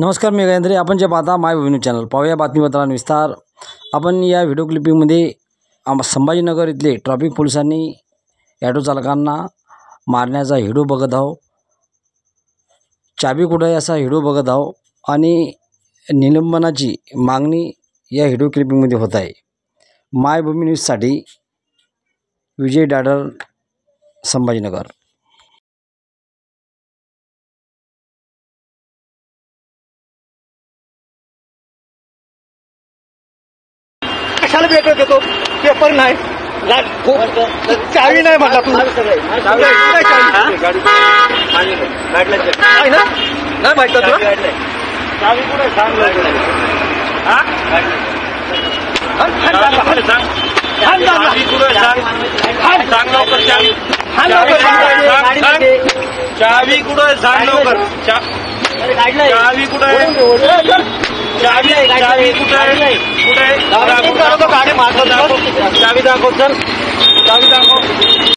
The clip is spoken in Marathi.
नमस्कार, मी गायत्री. आपण जे पाहता मायभूमी न्यूज चॅनल. पाहूया बातमीपत्रांचा विस्तार. आपण या व्हिडिओ क्लिपिंगमध्ये संभाजीनगर इथले ट्रॅफिक पोलिसांनी ॲटो चालकांना मारण्याचा व्हिडिओ बघत आहोत. चाबी कुठे आहे असा व्हिडिओ बघत आहोत आणि निलंबनाची मागणी या व्हिडिओ क्लिपिंगमध्ये होत आहे. मायभूमी न्यूजसाठी विजय डाडर, संभाजीनगर. कशाला पेपर देतो? पेपर नाही, चावी नाही म्हटला तू. नाही माहित तुला चावी कुठे? सांग लवकर. चावी कुठे? सांग लवकर. चावी कुठे? चावी कुठे? कुठे गाडी मारतो? चावी दाखव. चल, चावी दाखव.